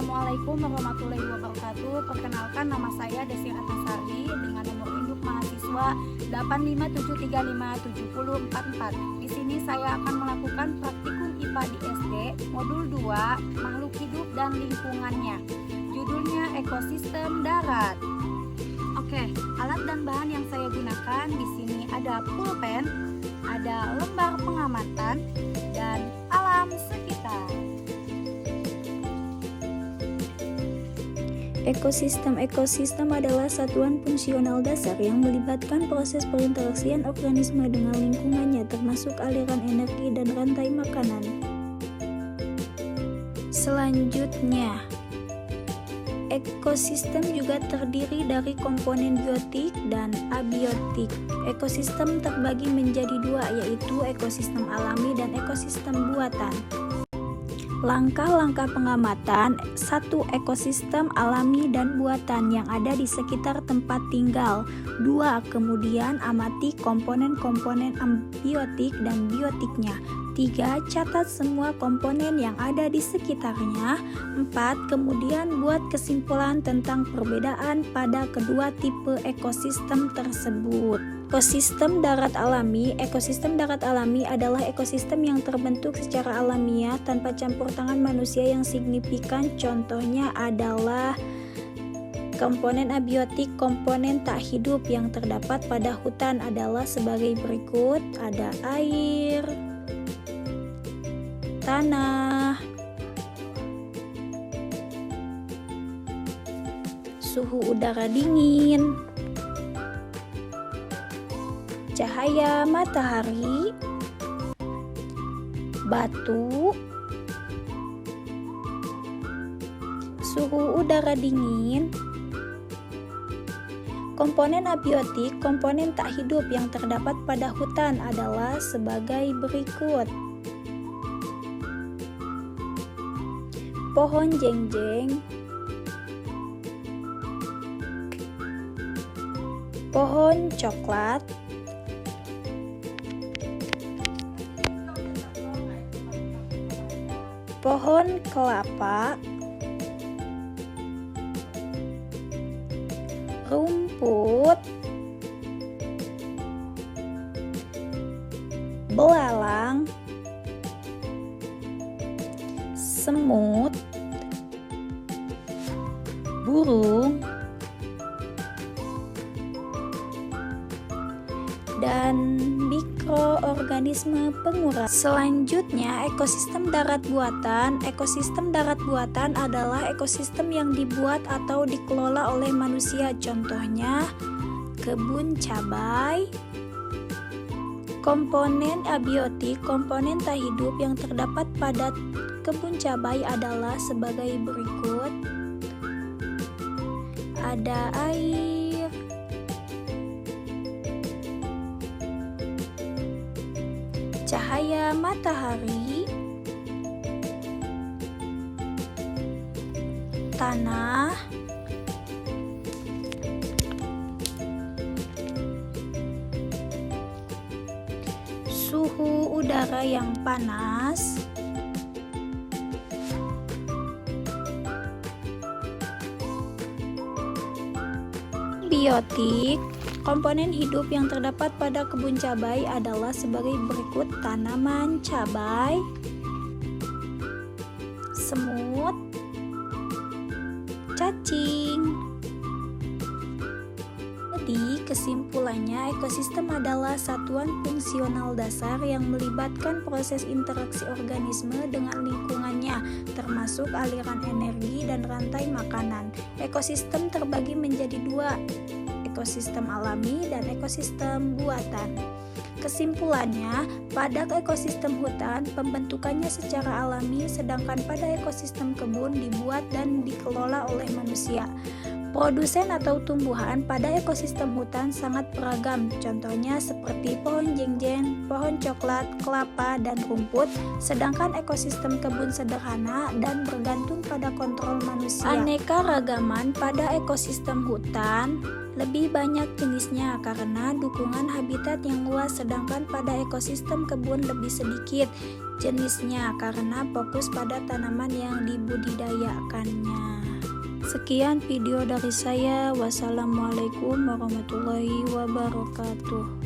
Assalamualaikum warahmatullahi wabarakatuh. Perkenalkan, nama saya Desi Ratnasari dengan nomor induk mahasiswa 857357044. Di sini saya akan melakukan praktikum IPA di SD modul 2 makhluk hidup dan lingkungannya. Judulnya ekosistem darat. Oke, alat dan bahan yang saya gunakan di sini ada pulpen, ada lembar pengamatan, dan alam sekitar. Ekosistem adalah satuan fungsional dasar yang melibatkan proses perinteraksian organisme dengan lingkungannya, termasuk aliran energi dan rantai makanan. Selanjutnya, ekosistem juga terdiri dari komponen biotik dan abiotik. Ekosistem terbagi menjadi dua, yaitu ekosistem alami dan ekosistem buatan. Langkah-langkah pengamatan satu ekosistem alami dan buatan yang ada di sekitar tempat tinggal. 2. Kemudian amati komponen-komponen abiotik dan biotiknya. 3. Catat semua komponen yang ada di sekitarnya. 4. Kemudian buat kesimpulan tentang perbedaan pada kedua tipe ekosistem tersebut. Ekosistem darat alami adalah ekosistem yang terbentuk secara alamiah tanpa campur tangan manusia yang signifikan. Contohnya adalah komponen abiotik, komponen tak hidup yang terdapat pada hutan adalah sebagai berikut. Ada air, tanah, suhu udara dingin, cahaya matahari, batu, suhu udara dingin. Komponen abiotik, komponen tak hidup yang terdapat pada hutan adalah sebagai berikut. Pohon jengjeng, pohon coklat, pohon kelapa, rumput, belalang, semut, burung, dan mikroorganisme pengurang. Selanjutnya, ekosistem darat buatan. Ekosistem darat buatan adalah ekosistem yang dibuat atau dikelola oleh manusia. Contohnya, kebun cabai. Komponen abiotik, komponen tak hidup yang terdapat pada kebun cabai adalah sebagai berikut. Ada air, cahaya matahari, tanah, suhu udara yang panas, biotik. Komponen hidup yang terdapat pada kebun cabai adalah sebagai berikut: tanaman cabai, semut, cacing. Jadi, kesimpulannya, ekosistem adalah satuan fungsional dasar yang melibatkan proses interaksi organisme dengan lingkungannya, termasuk aliran energi dan rantai makanan. Ekosistem terbagi menjadi dua, ekosistem alami dan ekosistem buatan. Kesimpulannya, pada ekosistem hutan, pembentukannya secara alami, sedangkan pada ekosistem kebun dibuat dan dikelola oleh manusia. Produsen atau tumbuhan pada ekosistem hutan sangat beragam, contohnya seperti pohon jengjen, pohon coklat, kelapa, dan rumput, sedangkan ekosistem kebun sederhana dan bergantung pada kontrol manusia. Aneka ragaman pada ekosistem hutan lebih banyak jenisnya karena dukungan habitat yang luas, sedangkan pada ekosistem kebun lebih sedikit jenisnya karena fokus pada tanaman yang dibudidayakannya. Sekian video dari saya. Wassalamualaikum warahmatullahi wabarakatuh.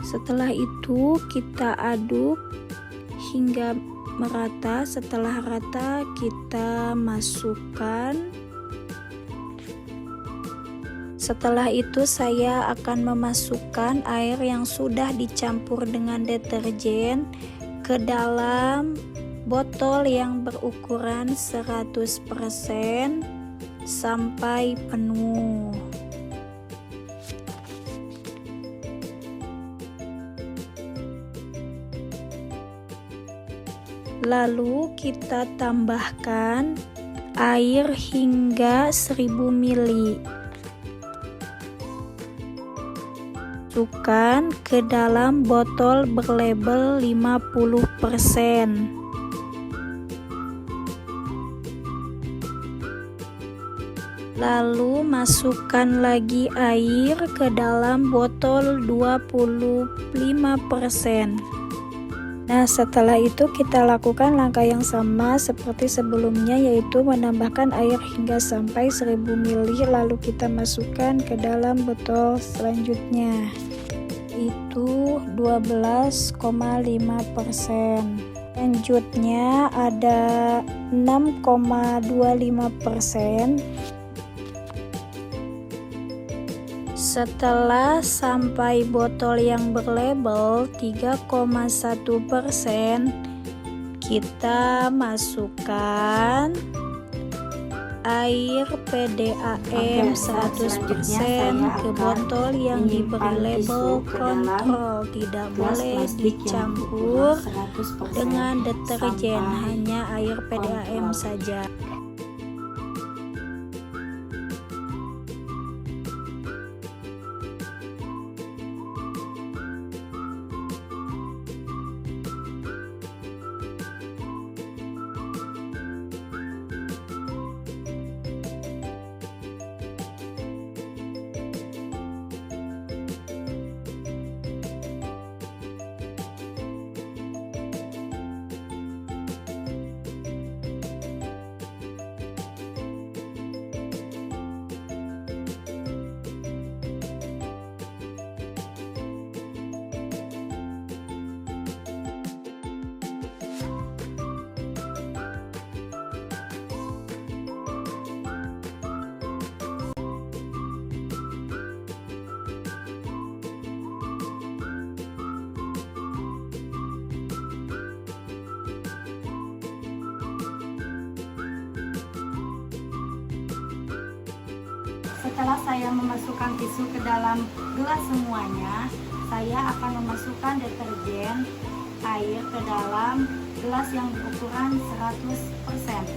Setelah itu kita aduk hingga merata. Setelah rata kita masukkan. Setelah itu saya akan memasukkan air yang sudah dicampur dengan deterjen ke dalam botol yang berukuran 100% sampai penuh. Lalu kita tambahkan air hingga 1000 ml. Masukkan ke dalam botol berlabel 50%. Lalu masukkan lagi air ke dalam botol 25%. Nah, setelah itu kita lakukan langkah yang sama seperti sebelumnya, yaitu menambahkan air hingga sampai 1000 ml, lalu kita masukkan ke dalam botol selanjutnya, itu 12,5%. Selanjutnya ada 6,25%. Setelah sampai botol yang berlabel 3,1%, kita masukkan air PDAM 100% ke botol yang diberi label kontrol. Tidak boleh dicampur dengan deterjen, hanya air PDAM saja. Setelah saya memasukkan tisu ke dalam gelas semuanya, saya akan memasukkan deterjen air ke dalam gelas yang berukuran 100%.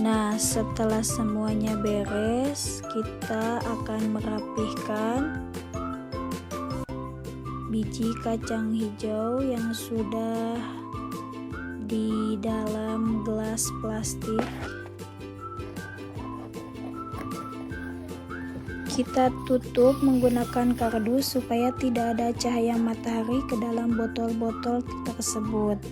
Nah, setelah semuanya beres, kita akan merapihkan biji kacang hijau yang sudah di dalam gelas plastik. Kita tutup menggunakan kardus supaya tidak ada cahaya matahari ke dalam botol-botol tersebut.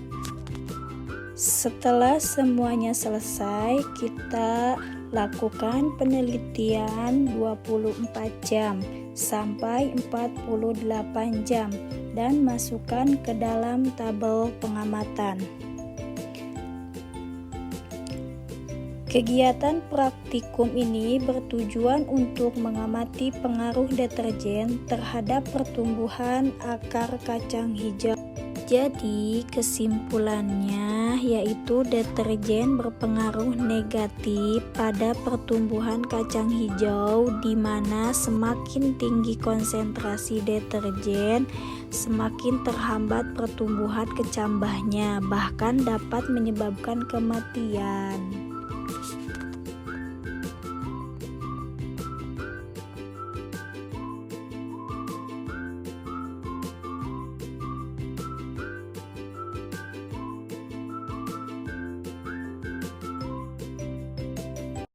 Setelah semuanya selesai, kita lakukan penelitian 24 jam sampai 48 jam dan masukkan ke dalam tabel pengamatan. Kegiatan praktikum ini bertujuan untuk mengamati pengaruh deterjen terhadap pertumbuhan akar kacang hijau. Jadi kesimpulannya yaitu deterjen berpengaruh negatif pada pertumbuhan kacang hijau, di mana semakin tinggi konsentrasi deterjen, semakin terhambat pertumbuhan kecambahnya, bahkan dapat menyebabkan kematian.